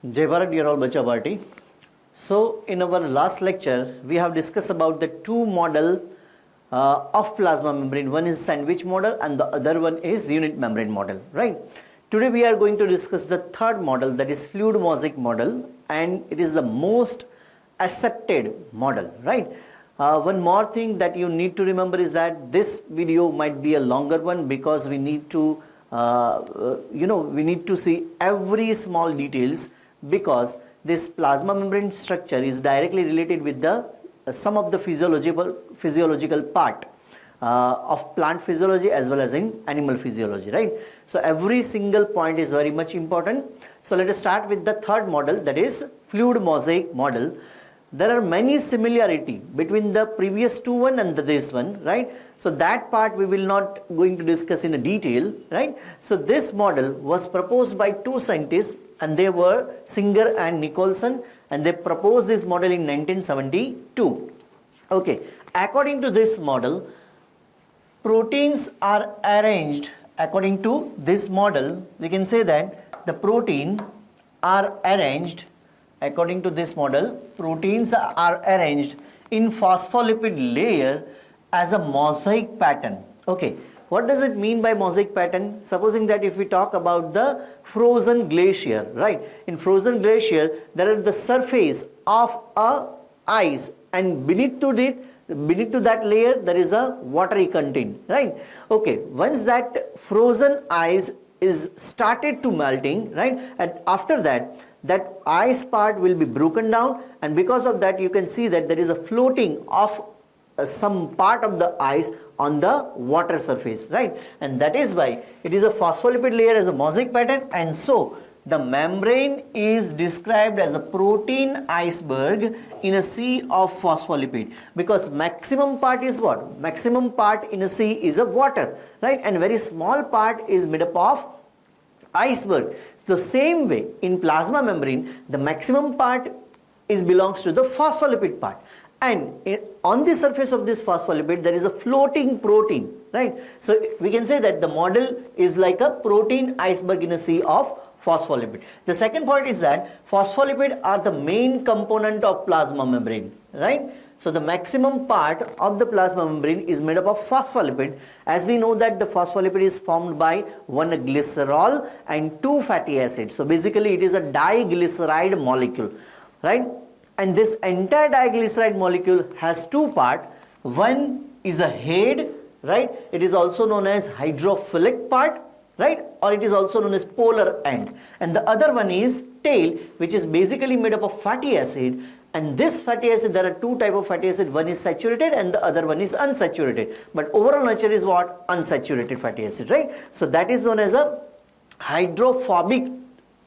Jai Bharat, dear all Bacha Party. So, in our last lecture, we have discussed about the two model of plasma membrane. One is sandwich model and the other one is unit membrane model, right? Today we are going to discuss the third model, that is fluid mosaic model, and it is the most accepted model, right? One more thing that you need to remember is that this video might be a longer one because we need to we need to see every small details, because this plasma membrane structure is directly related with the some of the physiological part of plant physiology as well as in animal physiology, right? So every single point is very much important. So let us start with the third model, that is fluid mosaic model. There are many similarity between the previous two one and this one, right? So that part we will not going to discuss in a detail, right? So this model was proposed by two scientists, and they were Singer and Nicholson, and they proposed this model in 1972. Okay, according to this model, proteins are arranged according to this model. We can say that the protein are arranged according to this model. Proteins are arranged in phospholipid layer as a mosaic pattern. Okay, what does it mean by mosaic pattern? Supposing that if we talk about the frozen glacier, right? In frozen glacier, there are the surface of a ice, and beneath to that layer there is a watery content, right? Okay, once that frozen ice is started to melting, right, and after that ice part will be broken down, and because of that you can see that there is a floating of some part of the ice on the water surface, right? And that is why it is a phospholipid layer as a mosaic pattern, and so the membrane is described as a protein iceberg in a sea of phospholipid, because maximum part is what? Maximum part in a sea is of water, right? And very small part is made up of iceberg. So same way in plasma membrane, the maximum part belongs to the phospholipid part, and on the surface of this phospholipid there is a floating protein, right? So we can say that the model is like a protein iceberg in a sea of phospholipid. The second point is that phospholipid are the main component of plasma membrane, right? So the maximum part of the plasma membrane is made up of phospholipid, as we know that the phospholipid is formed by one glycerol and two fatty acids. So basically it is a diglyceride molecule, right? And this entire diglyceride molecule has two parts. One is a head, right? It is also known as hydrophilic part, right? Or it is also known as polar end. And the other one is tail, which is basically made up of fatty acid. And this fatty acid, there are two types of fatty acid. One is saturated and the other one is unsaturated. But overall nature is what? Unsaturated fatty acid, right? So that is known as a hydrophobic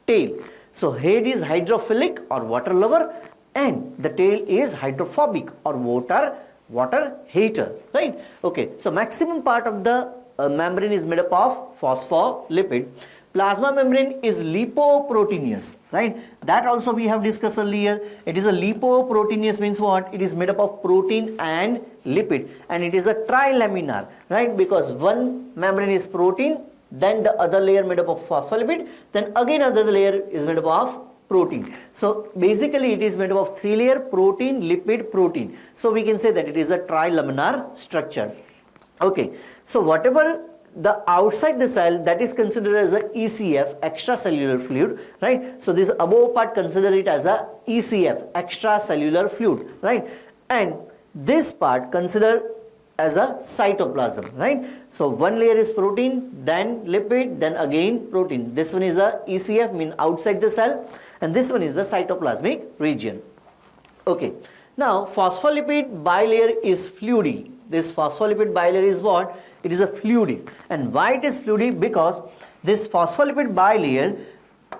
tail. So head is hydrophilic or water lover, and the tail is hydrophobic or water hater, right? Okay, so maximum part of the membrane is made up of phospholipid. Plasma membrane is lipoproteinous, right? That also we have discussed earlier. It is a lipoproteinous, means what? It is made up of protein and lipid, and it is a trilaminar, right? Because one membrane is protein, then the other layer made up of phospholipid, then again another layer is made up of protein. So basically it is made up of three layer: protein, lipid, protein. So we can say that it is a trilaminar structure. Okay, so whatever the outside the cell, that is considered as a ECF, extracellular fluid, right? So this above part, consider it as a ECF, extracellular fluid, right? And this part consider as a cytoplasm, right? So one layer is protein, then lipid, then again protein. This one is a ECF, mean outside the cell, and this one is the cytoplasmic region. Okay, now phospholipid bilayer is fluidy. This phospholipid bilayer is what? It is a fluidy. And why it is fluidy? Because this phospholipid bilayer,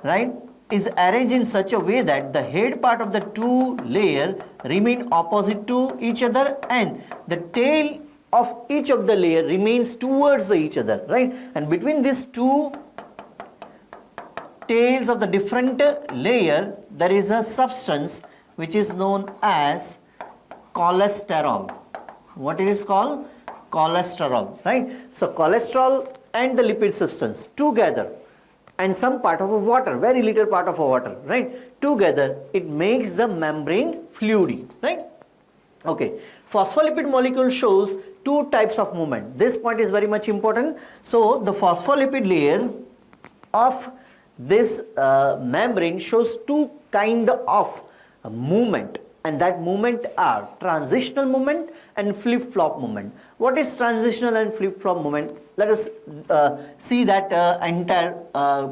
right, is arranged in such a way that the head part of the two layer remain opposite to each other, and the tail of each of the layer remains towards each other, right? And between these two tails of the different layer, there is a substance which is known as cholesterol. What it is called? Cholesterol, right? So cholesterol and the lipid substance together and some part of a water, very little part of a water, right? Together it makes the membrane fluidy, right? Okay, phospholipid molecule shows two types of movement. This point is very much important. So the phospholipid layer of this membrane shows two kind of movement, and that movement are transitional movement and flip-flop movement. What is transitional and flip-flop movement? Let us see that entire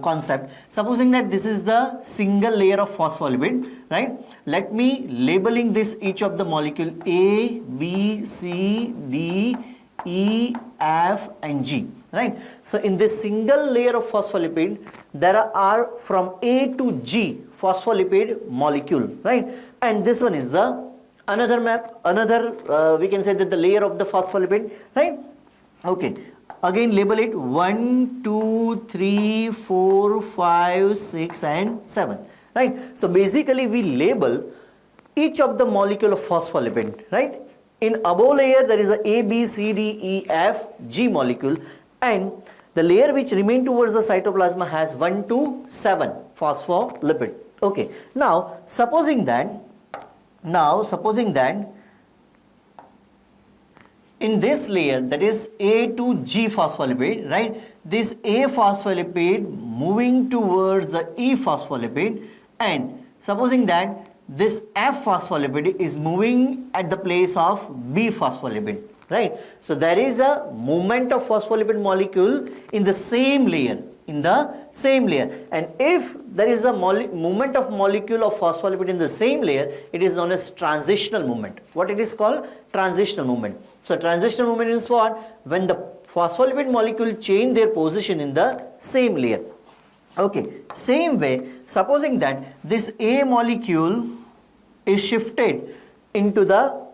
concept. Supposing that this is the single layer of phospholipid, right? Let me labeling this each of the molecule A, B, C, D, E, F and G, right? So in this single layer of phospholipid, there are from A to G phospholipid molecule, right? And this one is the another map, another we can say that the layer of the phospholipid, right? Okay, again label it 1, 2, 3, 4, 5, 6 and 7, right? So basically we label each of the molecule of phospholipid, right? In above layer there is a B, C, D, E, F, G molecule, and the layer which remain towards the cytoplasm has 1 to 7 phospholipid. Okay, now supposing that in this layer, that is A to G phospholipid, right? This A phospholipid moving towards the E phospholipid, and supposing that this F phospholipid is moving at the place of B phospholipid, right? So there is a movement of phospholipid molecule in the same layer, and if there is a movement of molecule of phospholipid in the same layer, it is known as transitional movement. What it is called? Transitional movement. So transitional movement is what? When the phospholipid molecule change their position in the same layer. Okay, same way, supposing that this A molecule is shifted into the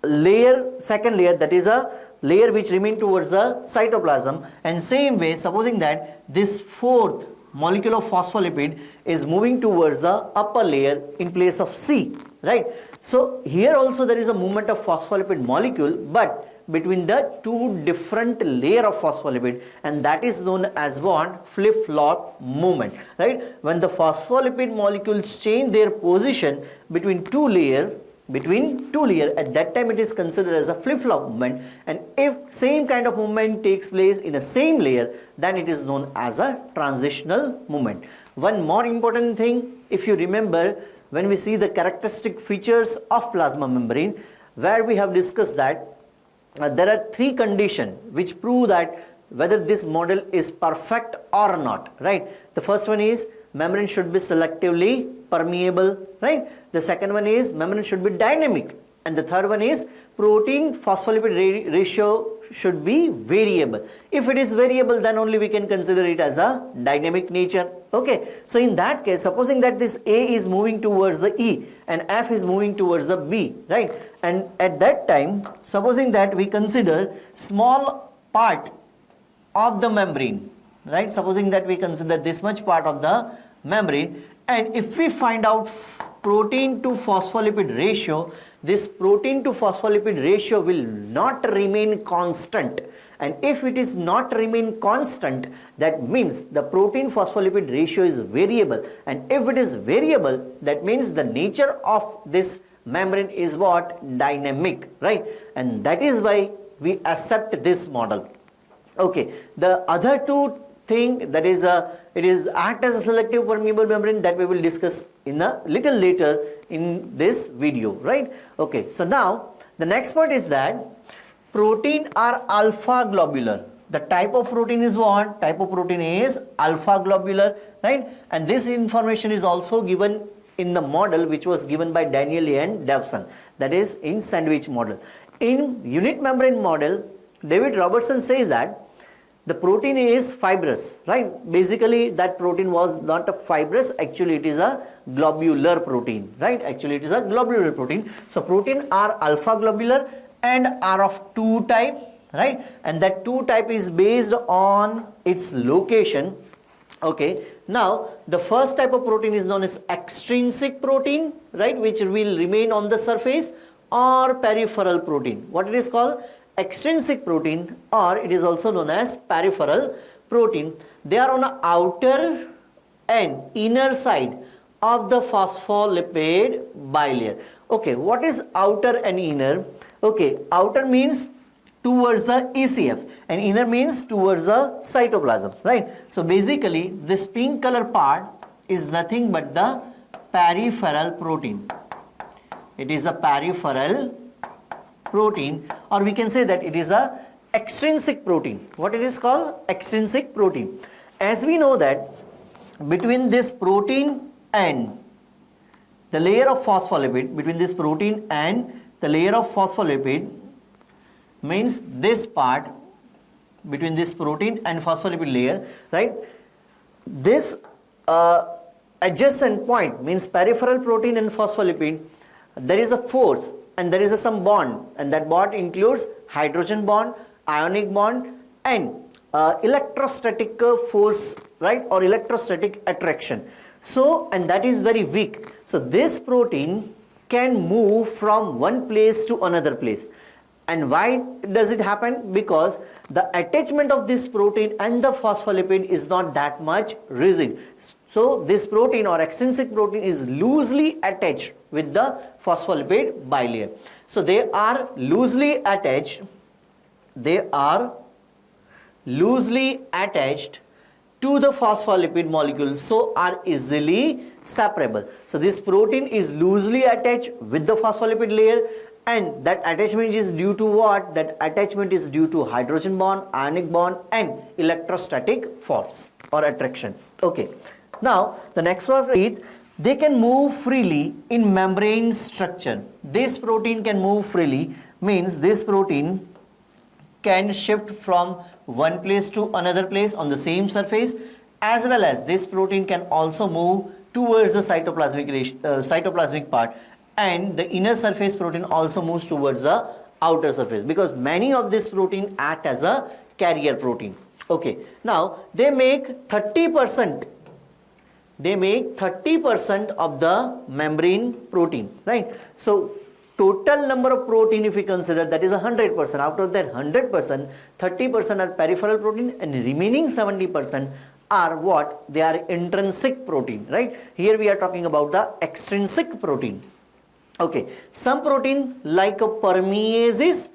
layer, second layer, that is a layer which remain towards the cytoplasm, and same way, supposing that this fourth molecule of phospholipid is moving towards the upper layer in place of C, right? So here also there is a movement of phospholipid molecule, but between the two different layer of phospholipid, and that is known as what? Flip-flop movement, right? When the phospholipid molecules change their position between two layer, at that time it is considered as a flip-flop movement, and if same kind of movement takes place in a same layer, then it is known as a transitional movement. One more important thing, if you remember, when we see the characteristic features of plasma membrane, where we have discussed that there are three conditions which prove that whether this model is perfect or not, right? The first one is membrane should be selectively permeable, right? The second one is membrane should be dynamic, and the third one is protein phospholipid ratio should be variable. If it is variable, then only we can consider it as a dynamic nature. Okay, so in that case, supposing that this A is moving towards the E and F is moving towards the B, right? And at that time, supposing that we consider small part of the membrane, right? Supposing that we consider this much part of the membrane, and if we find out protein to phospholipid ratio, this protein to phospholipid ratio will not remain constant, and if it is not remain constant, that means the protein phospholipid ratio is variable, and if it is variable, that means the nature of this membrane is what? Dynamic, right? And that is why we accept this model. Okay, the other two thing, that is it is act as a selective permeable membrane, that we will discuss in a little later in this video, right? Okay, so now the next point is that protein are alpha globular. The type of protein is what? Type of protein is alpha globular, right? And this information is also given in the model which was given by Daniel and Davson, that is in sandwich model. In unit membrane model, David Robertson says that the protein is fibrous, right? Basically that protein was not a fibrous, actually it is a globular protein, right? Actually it is a globular protein. So protein are alpha globular and are of two type, right? And that two type is based on its location. Okay, now the first type of protein is known as extrinsic protein, right, which will remain on the surface, or peripheral protein. What it is called? Extrinsic protein, or it is also known as peripheral protein. They are on the outer and inner side of the phospholipid bilayer. Okay, what is outer and inner? Okay, outer means towards the ECF and inner means towards the cytoplasm, right? So basically this pink color part is nothing but the peripheral protein. It is a peripheral protein, or we can say that it is a extrinsic protein. What it is called? Extrinsic protein. As we know that between this protein and the layer of phospholipid, between this protein and the layer of phospholipid, means this part between this protein and phospholipid layer, right? This adjacent point means peripheral protein and phospholipid, there is a force and there is some bond, and that bond includes hydrogen bond, ionic bond, and electrostatic force, right, or electrostatic attraction. So, and that is very weak. So this protein can move from one place to another place. And why does it happen? Because the attachment of this protein and the phospholipid is not that much rigid. So this protein or extrinsic protein is loosely attached with the phospholipid bilayer. So they are loosely attached. They are loosely attached to the phospholipid molecule, so are easily separable. So this protein is loosely attached with the phospholipid layer, and that attachment is due to what? That attachment is due to hydrogen bond, ionic bond, and electrostatic force or attraction. Okay. Now the next one is they can move freely in membrane structure. This protein can move freely, means this protein can shift from one place to another place on the same surface, as well as this protein can also move towards the cytoplasmic part, and the inner surface protein also moves towards the outer surface, because many of this protein act as a carrier protein. Okay, now they make 30% of the membrane protein, right? So total number of protein, if we consider, that is 100%. Out of that 100%, 30% are peripheral protein and remaining 70% are what? They are intrinsic protein, right? Here we are talking about the extrinsic protein. Okay, some protein like permeases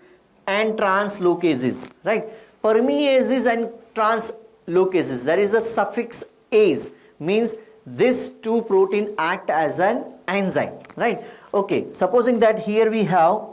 and translocases, right? Permeases and translocases, there is a suffix ase, means these two protein act as an enzyme, right? Okay, supposing that here we have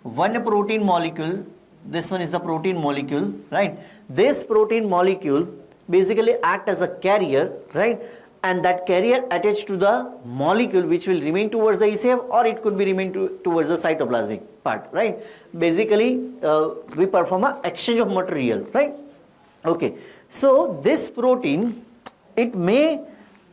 one protein molecule, this one is the protein molecule, right? This protein molecule basically act as a carrier, right? And that carrier attached to the molecule which will remain towards the ECF, or it could be remain towards the cytoplasmic part, right? Basically we perform an exchange of material, right? Okay, so this protein, it may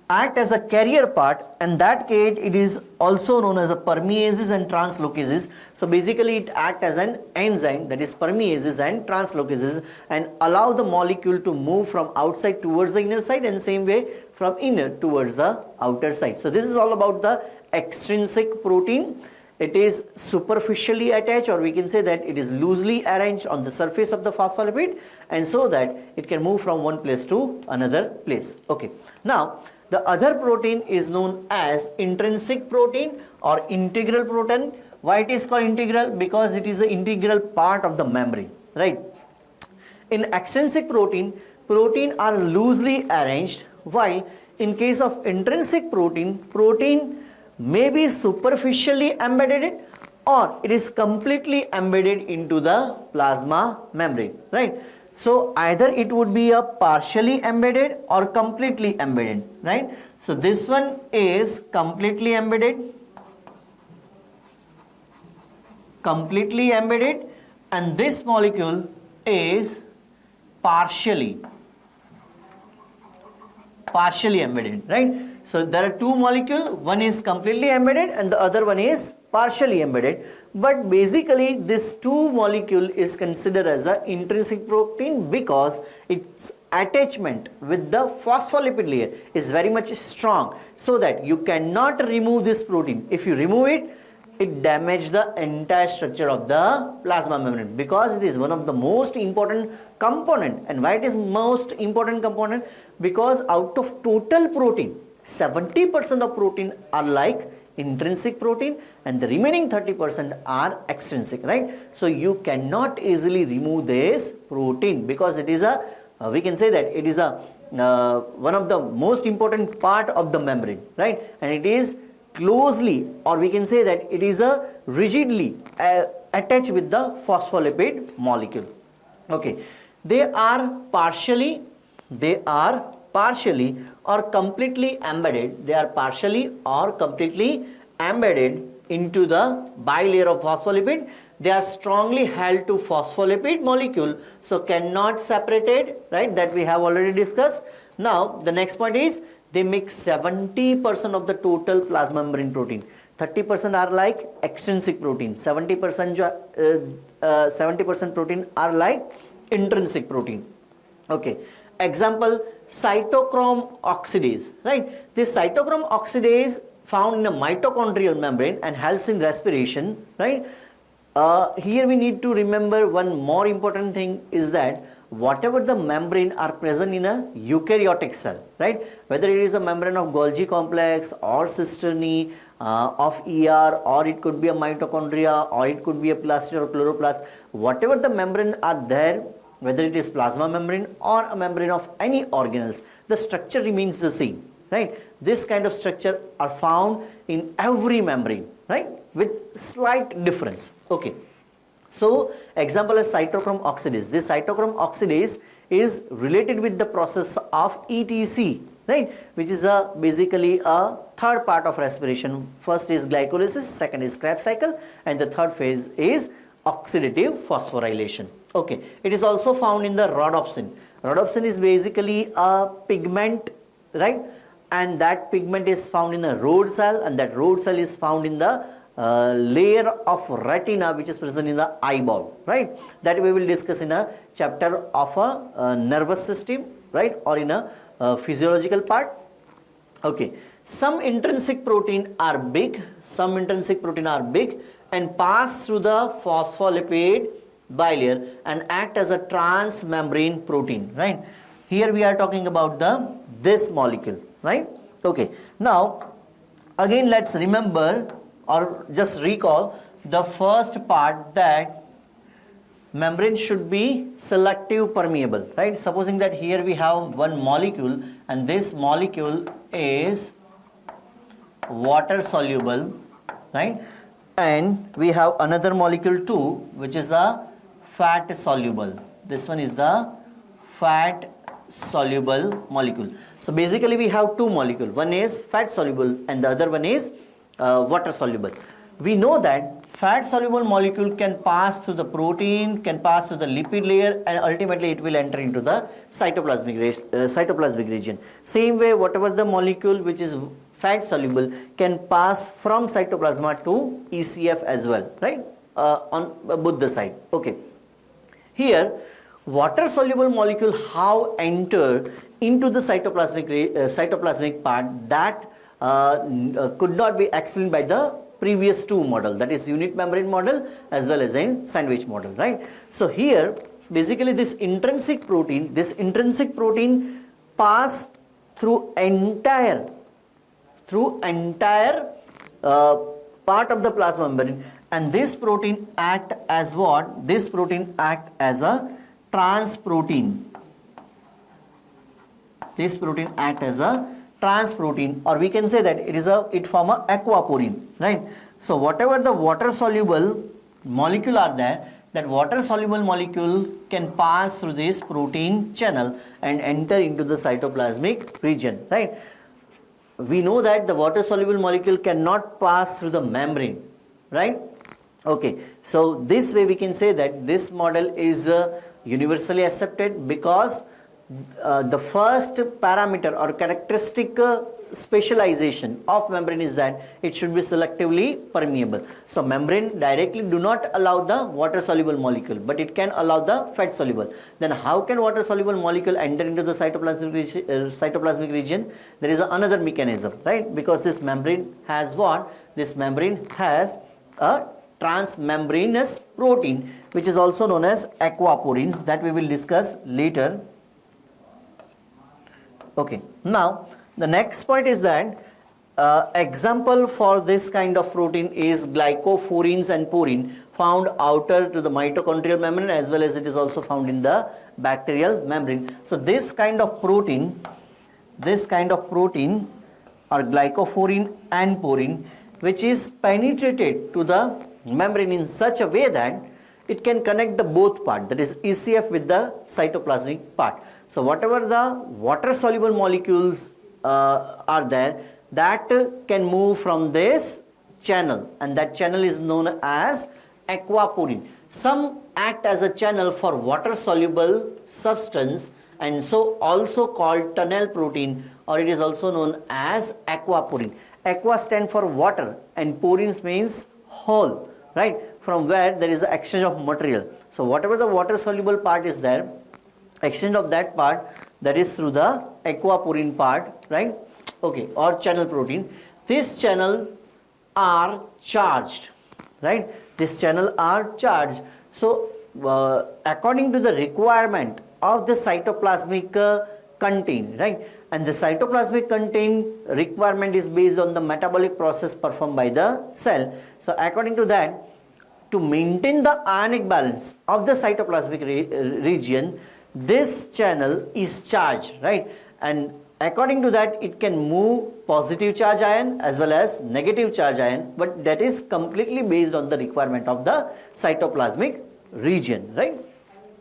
act as a carrier part, and that case it is also known as a permeases and translocases. So basically it acts as an enzyme, that is permeases and translocases, and allow the molecule to move from outside towards the inner side, and same way from inner towards the outer side. So this is all about the extrinsic protein. It is superficially attached, or we can say that it is loosely arranged on the surface of the phospholipid, and so that it can move from one place to another place. Okay, now the other protein is known as intrinsic protein or integral protein. Why it is called integral? Because it is an integral part of the membrane, right? In extrinsic protein, protein are loosely arranged, while in case of intrinsic protein, protein may be superficially embedded or it is completely embedded into the plasma membrane, right? So either it would be a partially embedded or completely embedded, right? So this one is completely embedded, and this molecule is partially embedded, right? So there are two molecules, one is completely embedded and the other one is partially embedded, but basically this two molecule is considered as an intrinsic protein because its attachment with the phospholipid layer is very much strong, so that you cannot remove this protein. If you remove it, it damages the entire structure of the plasma membrane, because it is one of the most important component. And why it is most important component? Because out of total protein, 70% of protein are like intrinsic protein and the remaining 30% are extrinsic, right? So you cannot easily remove this protein because it is a we can say that it is a one of the most important part of the membrane, right? And it is closely, or we can say that it is a rigidly attached with the phospholipid molecule. Okay, they are partially or completely embedded. They are partially or completely embedded into the bilayer of phospholipid. They are strongly held to phospholipid molecule, so cannot separated, right? That we have already discussed. Now the next point is they make 70% of the total plasma membrane protein. 30% are like extrinsic protein. 70% protein are like intrinsic protein. Okay. Example, cytochrome oxidase, right? This cytochrome oxidase found in a mitochondrial membrane and helps in respiration, right? Here we need to remember one more important thing is that whatever the membrane are present in a eukaryotic cell, right? Whether it is a membrane of Golgi complex or cisternae of ER, or it could be a mitochondria, or it could be a plastid or chloroplast, whatever the membrane are there, whether it is plasma membrane or a membrane of any organelles, the structure remains the same, right? This kind of structure are found in every membrane, right? With slight difference. Okay. So example is cytochrome oxidase. This cytochrome oxidase is related with the process of ETC, right? Which is basically a third part of respiration. First is glycolysis, second is Krebs cycle, and the third phase is oxidative phosphorylation. Okay. It is also found in the rhodopsin. Rhodopsin is basically a pigment, right? And that pigment is found in a rod cell, and that rod cell is found in the layer of retina which is present in the eyeball, right? That we will discuss in a chapter of a nervous system, right? Or in a physiological part. Okay. Some intrinsic protein are big, and pass through the phospholipid bilayer and act as a transmembrane protein, right? Here we are talking about this molecule, right? Okay. Now again let's remember or just recall the first part, that membrane should be selective permeable, right? Supposing that here we have one molecule and this molecule is water soluble, right? And we have another molecule too, which is a fat soluble. This one is the fat soluble molecule. So basically we have two molecules. One is fat soluble and the other one is water soluble. We know that fat soluble molecule can pass through the protein, can pass through the lipid layer, and ultimately it will enter into the cytoplasmic region. Same way, whatever the molecule which is fat soluble can pass from cytoplasma to ECF as well, right? On both the side. Okay. Here, water soluble molecule how enter into the cytoplasmic part, that could not be explained by the previous two model, that is unit membrane model as well as in sandwich model, right? So here basically this intrinsic protein pass through entire part of the plasma membrane, and this protein act as what? This protein act as a trans protein. This protein act as a trans protein, or we can say that it form a aquaporine, right? So whatever the water soluble molecule are there, that water soluble molecule can pass through this protein channel and enter into the cytoplasmic region, right? We know that the water soluble molecule cannot pass through the membrane, right? Okay, so this way we can say that this model is universally accepted, because the first parameter or characteristic specialization of membrane is that it should be selectively permeable. So membrane directly do not allow the water soluble molecule, but it can allow the fat soluble. Then how can water soluble molecule enter into the cytoplasmic region? There is another mechanism, right? Because this membrane has what? This membrane has a transmembranous protein which is also known as aquaporins, that we will discuss later. Okay, now the next point is that example for this kind of protein is glycophorines and porine, found outer to the mitochondrial membrane, as well as it is also found in the bacterial membrane. So this kind of protein are glycophorin and porine, which is penetrated to the membrane in such a way that it can connect the both part, that is ECF with the cytoplasmic part. So whatever the water soluble molecules are there, that can move from this channel, and that channel is known as aquaporin. Some act as a channel for water soluble substance, and so also called tunnel protein, or it is also known as aquaporin. Aqua stand for water and porins means hole, right, from where there is an exchange of material. So whatever the water soluble part is there, exchange of that part, that is through the aquaporin part, right, okay, or channel protein. This channel are charged, right, this channel are charged. So according to the requirement of the cytoplasmic content, right, and the cytoplasmic content requirement is based on the metabolic process performed by the cell. So according to that, to maintain the ionic balance of the cytoplasmic region, this channel is charged, right, and according to that it can move positive charge ion as well as negative charge ion, but that is completely based on the requirement of the cytoplasmic region, right.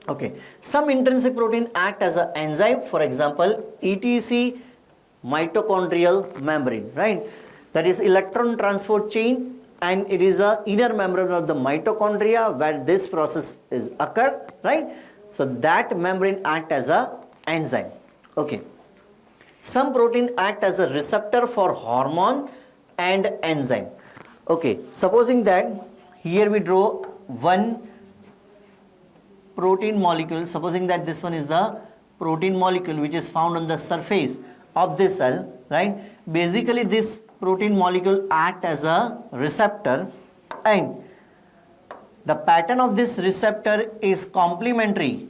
Okay, some intrinsic protein act as an enzyme, for example ETC mitochondrial membrane, right, that is electron transport chain, and it is a inner membrane of the mitochondria where this process is occur, right. So that membrane act as a enzyme. Okay, some protein act as a receptor for hormone and enzyme. Okay, supposing that here we draw one protein molecule, supposing that this one is the protein molecule which is found on the surface of this cell, right. Basically this protein molecule act as a receptor, and the pattern of this receptor is complementary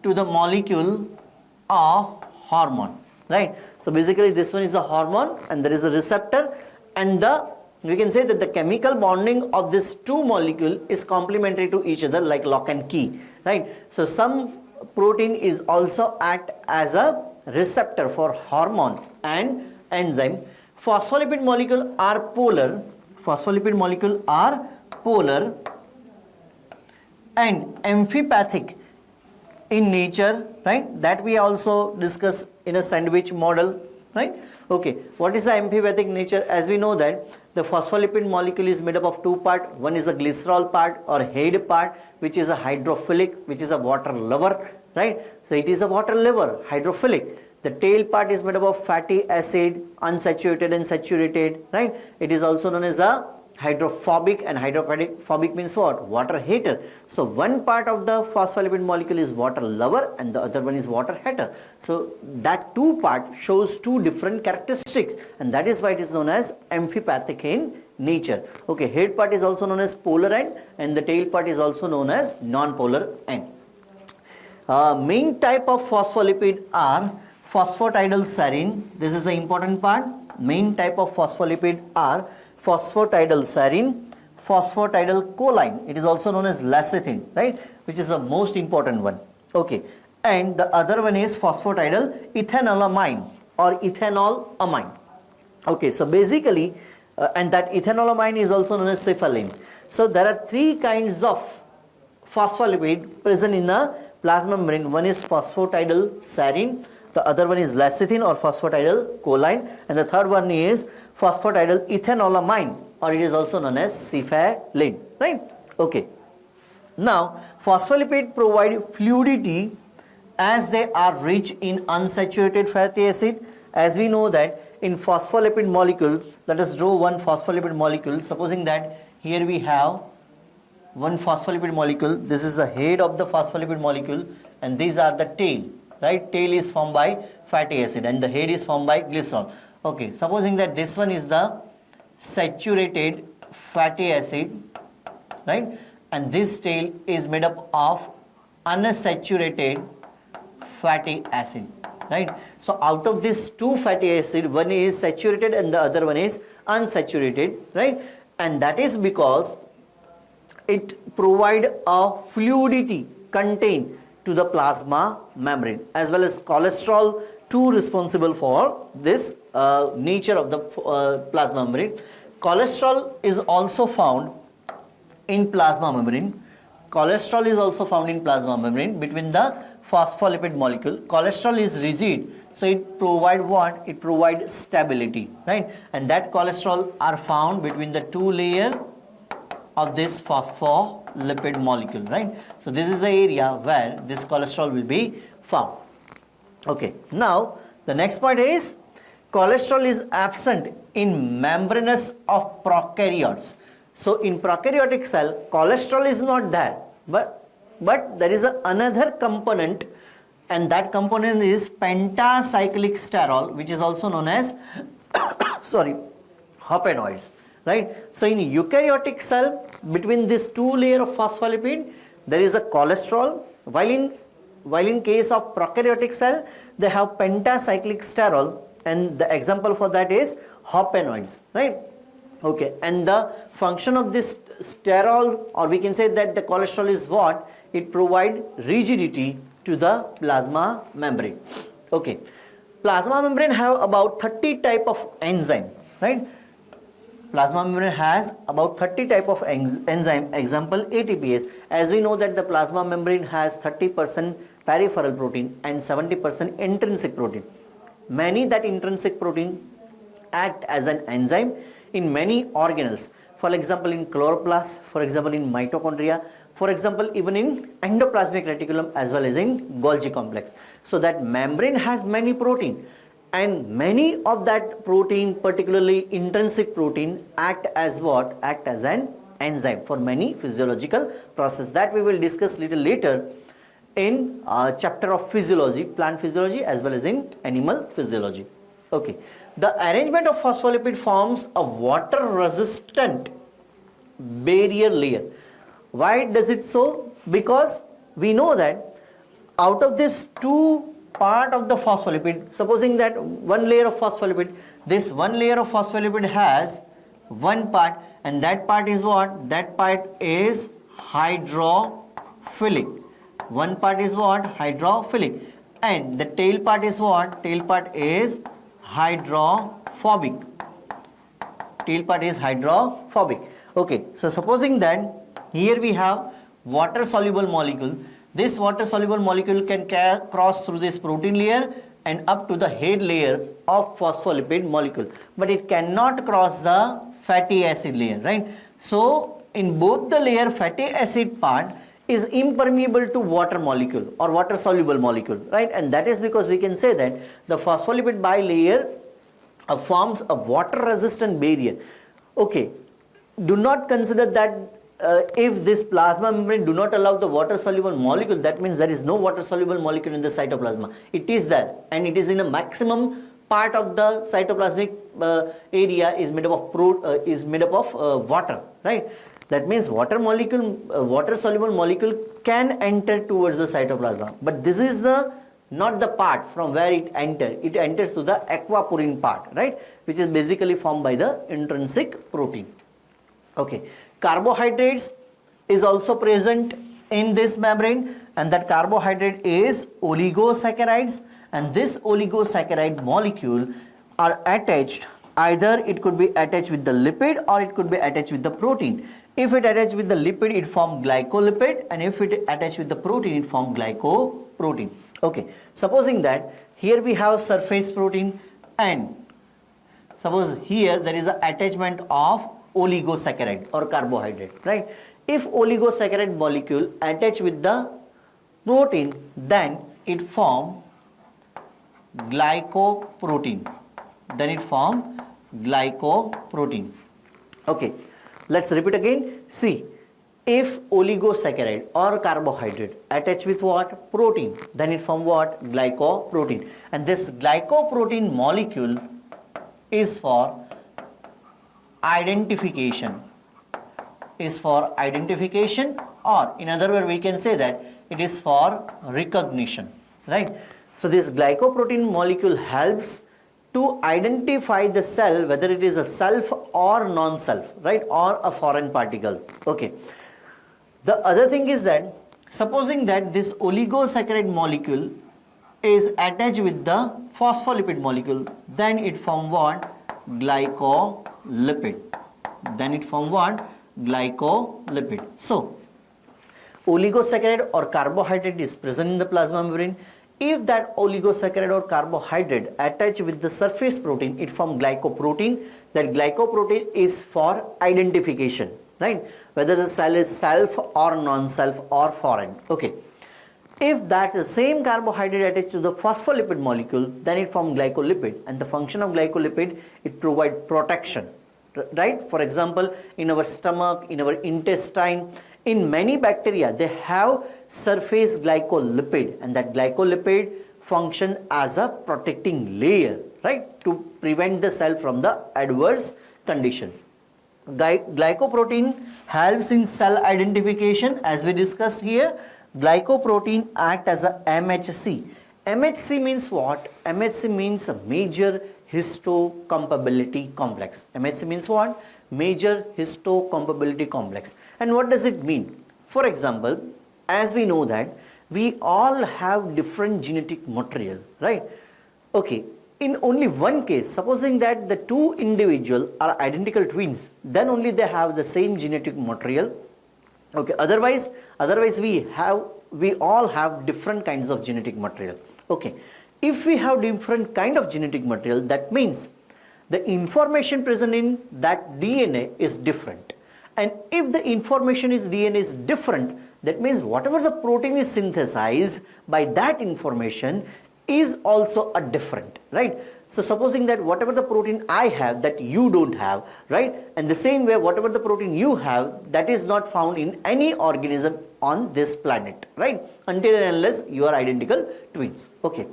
to the molecule of hormone, right. So basically this one is the hormone and there is a receptor, and we can say that the chemical bonding of these two molecules is complementary to each other like lock and key, right. So some protein is also act as a receptor for hormone and enzyme. Phospholipid molecule are polar, and amphipathic in nature, right, that we also discuss in a sandwich model, right. Okay, what is the amphipathic nature? As we know that the phospholipid molecule is made up of two parts. One is a glycerol part or head part, which is a hydrophilic, which is a water lover, right. So it is a water lover, hydrophilic. The tail part is made up of fatty acid, unsaturated and saturated, right. It is also known as a hydrophobic, and hydrophobic means what? Water hater. So one part of the phospholipid molecule is water lover and the other one is water hater. So that two part shows two different characteristics, and that is why it is known as amphipathic in nature. Okay, head part is also known as polar end and the tail part is also known as non-polar end. Main type of phospholipid are phosphatidylserine. This is the important part. Main type of phospholipid are phosphatidylserine, phosphatidylcholine. It is also known as lecithin, right, which is the most important one. Okay, and the other one is phosphatidylethanolamine or ethanolamine. Okay, so basically, and that ethanolamine is also known as cephalin. So there are three kinds of phospholipid present in the plasma membrane. One is phosphatidylserine, the other one is lecithin or phosphatidylcholine, and the third one is phosphatidylethanolamine, or it is also known as cephalin, right. Okay, now phospholipid provide fluidity as they are rich in unsaturated fatty acid. As we know that in phospholipid molecule, let us draw one phospholipid molecule. Supposing that here we have one phospholipid molecule, this is the head of the phospholipid molecule and these are the tail, right. Tail is formed by fatty acid and the head is formed by glycerol. Okay, supposing that this one is the saturated fatty acid right? And this tail is made up of unsaturated fatty acid, right? So out of these two fatty acid, one is saturated and the other one is unsaturated, right? And that is because it provide a fluidity contained to the plasma membrane, as well as cholesterol too responsible for this nature of the plasma membrane. Cholesterol is also found in plasma membrane. Cholesterol is also found in plasma membrane between the phospholipid molecule. Cholesterol is rigid, so it provide what? It provides stability, right? And that cholesterol are found between the two layer of this phospholipid molecule, right? So this is the area where this cholesterol will be found. Okay, now the next point is cholesterol is absent in membranous of prokaryotes. So in prokaryotic cell, cholesterol is not there, but there is another component, and that component is pentacyclic sterol, which is also known as hopanoids, right? So in eukaryotic cell, between these two layer of phospholipid, there is a cholesterol, while in case of prokaryotic cell, they have pentacyclic sterol, and the example for that is hopanoids, right? Okay, and the function of this sterol, or we can say that the cholesterol is what? It provide rigidity to the plasma membrane. Okay, plasma membrane have about 30 type of enzyme, right? Plasma membrane has about 30 type of enzyme, example ATPase. As we know that the plasma membrane has 30% peripheral protein and 70% intrinsic protein. Many that intrinsic protein act as an enzyme in many organelles. For example, in chloroplast, for example, in mitochondria, for example, even in endoplasmic reticulum, as well as in Golgi complex. So that membrane has many protein, and many of that protein, particularly intrinsic protein, act as what? Act as an enzyme for many physiological process that we will discuss little later in chapter of physiology, plant physiology, as well as in animal physiology. Okay, the arrangement of phospholipid forms a water resistant barrier layer. Why does it so? Because we know that out of this two part of the phospholipid, supposing that one layer of phospholipid, this one layer of phospholipid has one part, and that part is what? That part is hydrophilic. One part is what? Hydrophilic. And the tail part is what? Tail part is hydrophobic. Tail part is hydrophobic. Okay, so supposing that here we have water soluble molecule. This water soluble molecule can cross through this protein layer and up to the head layer of phospholipid molecule, but it cannot cross the fatty acid layer, right? So in both the layer, fatty acid part is impermeable to water molecule or water soluble molecule, right? And that is because we can say that the phospholipid bilayer forms a water resistant barrier. Okay, do not consider that if this plasma membrane do not allow the water soluble molecule, that means there is no water soluble molecule in the cytoplasma. It is there, and it is in a maximum part of the cytoplasmic area is made up of water, right? That means water molecule, water soluble molecule can enter towards the cytoplasma, but this is not the part from where it enters. It enters to the aquaporine part, right, which is basically formed by the intrinsic protein. Okay, carbohydrates is also present in this membrane, and that carbohydrate is oligosaccharides, and this oligosaccharide molecule are attached, either it could be attached with the lipid or it could be attached with the protein. If it attached with the lipid, it forms glycolipid, and if it attached with the protein, it forms glycoprotein. Okay, supposing that here we have surface protein, and suppose here there is an attachment of oligosaccharide or carbohydrate, right? If oligosaccharide molecule attach with the protein, then it form glycoprotein. Okay, let's repeat again. See, if oligosaccharide or carbohydrate attach with what? Protein, then it form what? Glycoprotein. And this glycoprotein molecule is for identification is for identification, or in other words we can say that it is for recognition, right? So this glycoprotein molecule helps to identify the cell whether it is a self or non-self, right, or a foreign particle. Okay. The other thing is that supposing that this oligosaccharide molecule is attached with the phospholipid molecule, then it form what? Glycolipid. Then it form what? Glycolipid. So oligosaccharide or carbohydrate is present in the plasma membrane. If that oligosaccharide or carbohydrate attach with the surface protein, it form glycoprotein. That glycoprotein is for identification, right? Whether the cell is self or non-self or foreign. Okay. If that the same carbohydrate attached to the phospholipid molecule, then it form glycolipid, and the function of glycolipid, it provide protection, right? For example, in our stomach, in our intestine, in many bacteria, they have surface glycolipid, and that glycolipid function as a protecting layer, right, to prevent the cell from the adverse condition. Glycoprotein helps in cell identification, as we discussed here. Glycoprotein act as a MHC. MHC means what? MHC means a major histocompatibility complex. MHC means what? Major histocompatibility complex. And what does it mean? For example, as we know that we all have different genetic material, right? Okay, in only one case, supposing that the two individuals are identical twins, then only they have the same genetic material. Okay, otherwise we all have different kinds of genetic material. Okay, if we have different kind of genetic material, that means the information present in that DNA is different. And if the information is DNA is different, that means whatever the protein is synthesized by that information is also a different, right? So supposing that whatever the protein I have that you don't have, right? And the same way whatever the protein you have, that is not found in any organism on this planet, right? Until and unless you are identical twins. Okay.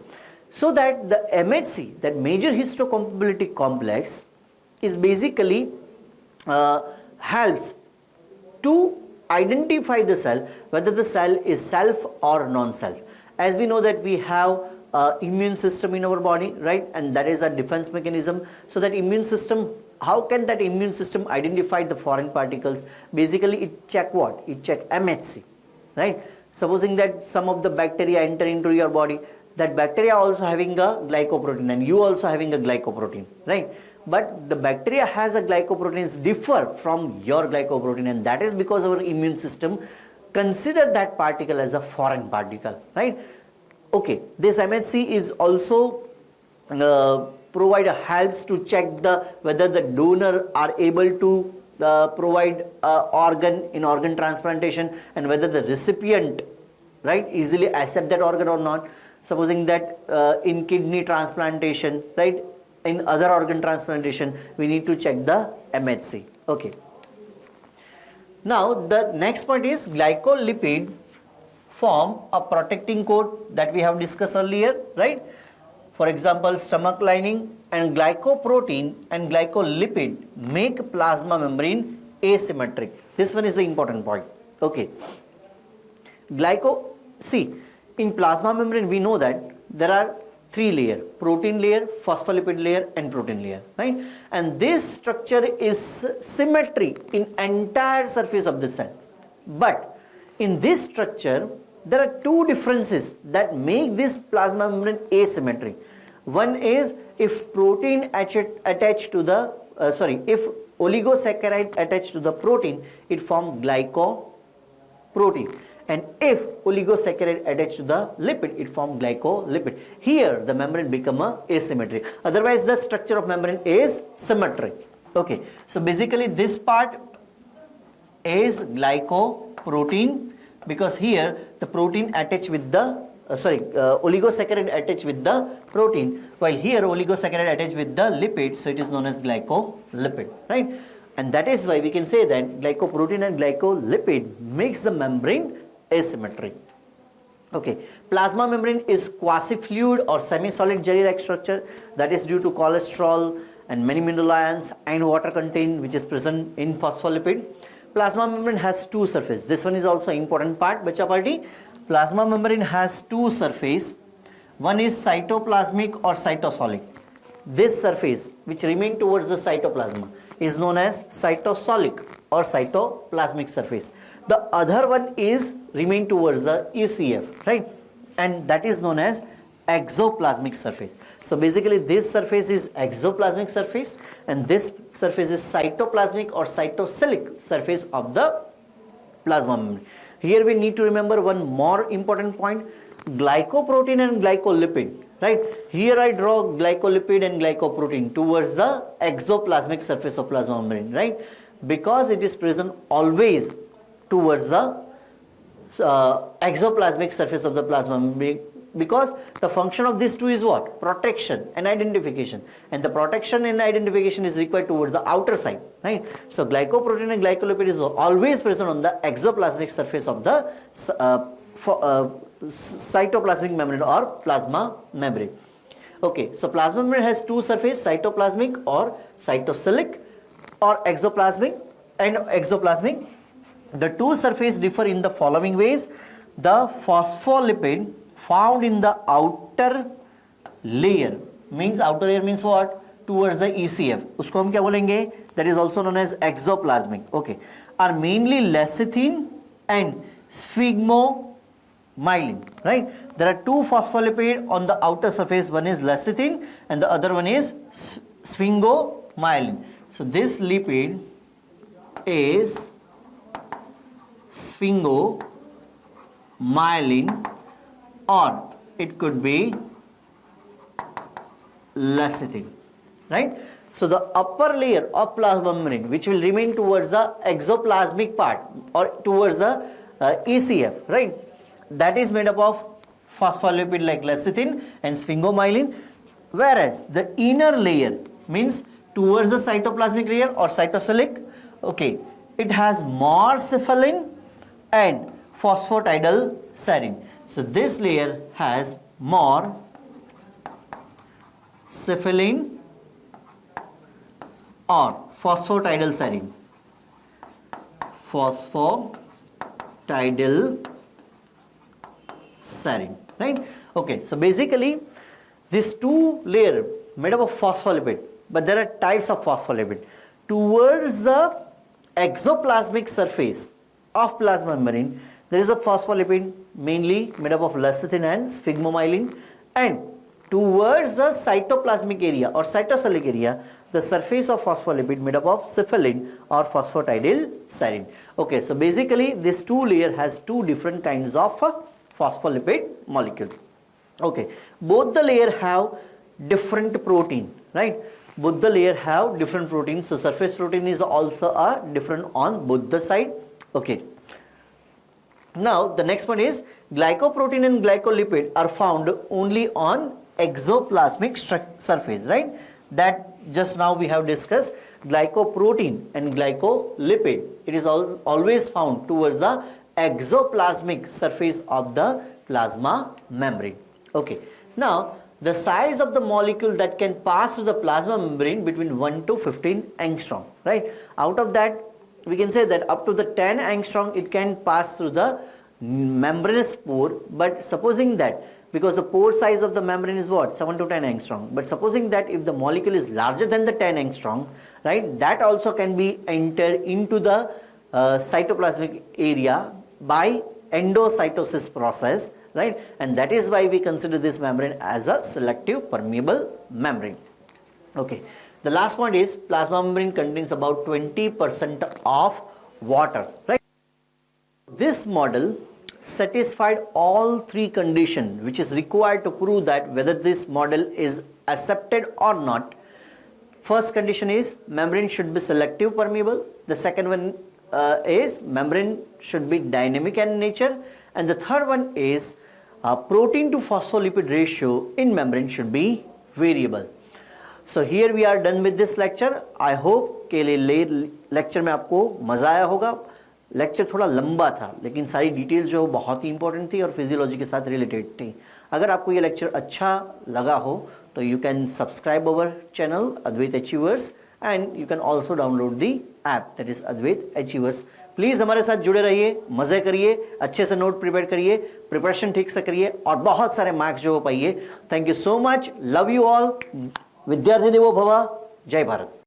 So that the MHC, that major histocompatibility complex, is basically helps to identify the cell, whether the cell is self or non-self. As we know that we have immune system in our body, right? And that is a defense mechanism. So that immune system, how can that immune system identify the foreign particles? Basically it check what? It check MHC, right? Supposing that some of the bacteria enter into your body, that bacteria also having a glycoprotein and you also having a glycoprotein, right? But the bacteria has a glycoproteins differ from your glycoprotein, and that is because our immune system consider that particle as a foreign particle, right? Okay, this MHC is also provide a helps to check whether the donor are able to provide organ in organ transplantation, and whether the recipient, right, easily accept that organ or not. Supposing that in kidney transplantation, right, in other organ transplantation, we need to check the MHC. Okay. Now the next point is glycolipid form a protecting coat that we have discussed earlier, right? For example, stomach lining, and glycoprotein and glycolipid make plasma membrane asymmetric. This one is the important point. Okay. See, in plasma membrane we know that there are three layers: protein layer, phospholipid layer and protein layer, right? And this structure is symmetry in entire surface of the cell. But in this structure there are two differences that make this plasma membrane asymmetric. One is if protein attached to the if oligosaccharide attached to the protein, it forms glycoprotein. And if oligosaccharide attached to the lipid, it forms glycolipid. Here the membrane become asymmetric. Otherwise the structure of membrane is symmetric. Okay. So basically this part is glycoprotein, because here the protein attached with the oligosaccharide attached with the protein, while here oligosaccharide attached with the lipid, so it is known as glycolipid, right? And that is why we can say that glycoprotein and glycolipid makes the membrane asymmetric. Okay, plasma membrane is quasi-fluid or semi-solid jelly-like structure that is due to cholesterol and many mineral ions and water content which is present in phospholipid. plasma membrane has two surface. This one is also important part, bacha party. Plasma membrane has two surface. One is cytoplasmic or cytosolic. This surface which remain towards the cytoplasm is known as cytosolic or cytoplasmic surface. The other one is remain towards the ECF, right? And that is known as exoplasmic surface. So basically this surface is exoplasmic surface and this surface is cytoplasmic or cytosolic surface of the plasma membrane. Here we need to remember one more important point, glycoprotein and glycolipid, right? Here I draw glycolipid and glycoprotein towards the exoplasmic surface of plasma membrane, right? Because it is present always towards the exoplasmic surface of the plasma membrane, because the function of these two is what? Protection and identification, and the protection and identification is required towards the outer side, right? So glycoprotein and glycolipid is always present on the exoplasmic surface of the cytoplasmic membrane or plasma membrane. Okay, so plasma membrane has two surfaces, cytoplasmic or cytosolic or exoplasmic and exoplasmic. The two surfaces differ in the following ways. The phospholipid found in the outer layer means what? Towards the ECF. उसको हम क्या बोलेंगे? That is also known as exoplasmic. Okay, are mainly lecithin and sphygmomyelin, right? There are two phospholipid on the outer surface. One is lecithin and the other one is sphygmomyelin. So this lipid is sphygmomyelin, or it could be lecithin, right? So the upper layer of plasma membrane which will remain towards the exoplasmic part or towards the ECF, right? That is made up of phospholipid like lecithin and sphygmomyelin, whereas the inner layer means towards the cytoplasmic layer or cytosolic, okay, it has more cephalin and phosphatidylserine. So this layer has more cephalin or phosphatidylserine. Phosphatidylserine, right? Okay, so basically these two layers made up of phospholipid, but there are types of phospholipid. Towards the exoplasmic surface of plasma membrane, there is a phospholipid mainly made up of lecithin and sphygmomyelin, and towards the cytoplasmic area or cytosolic area, the surface of phospholipid made up of cephalin or phosphatidylserine. Okay, so basically this two layer has two different kinds of phospholipid molecule. Okay, both the layer have different protein, right? Both the layer have different proteins. So surface protein is also different on both the side. Okay. Now the next one is glycoprotein and glycolipid are found only on exoplasmic surface, right? That just now we have discussed. Glycoprotein and glycolipid, it is always found towards the exoplasmic surface of the plasma membrane. Okay, now the size of the molecule that can pass through the plasma membrane between 1 to 15 angstrom, right? Out of that, we can say that up to the 10 angstrom it can pass through the membranous pore. But supposing that, because the pore size of the membrane is what? 7 to 10 angstrom. But supposing that if the molecule is larger than the 10 angstrom, right, that also can be entered into the cytoplasmic area by endocytosis process, right? And that is why we consider this membrane as a selective permeable membrane. Okay. The last point is plasma membrane contains about 20% of water, right? This model satisfied all three conditions which is required to prove that whether this model is accepted or not. First condition is membrane should be selective permeable. The second one is membrane should be dynamic in nature, and the third one is protein to phospholipid ratio in membrane should be variable. So here we are done with this lecture. I hope कि lecture में आपको मज़ा आया होगा. Lecture थोड़ा लंबा था लेकिन सारी डिटेल्स जो बहुत ही इंपॉर्टेंट थी और फिजियोलॉजी के साथ रिलेटेड थी. अगर आपको ये लेक्चर अच्छा लगा हो तो you can subscribe our channel Advait Achievers, and you can also download the app, that is Advait Achievers, please हमारे साथ जुड़े रहिए, मज़े करिए, अच्छे से नोट प्रिपेयर करिए, प्रिपरेशन ठीक से करिए और बहुत सारे मार्क्स जो हो पाइए। Thank you so much, love you all, विद्यार्थी देवो भव, जय भारत।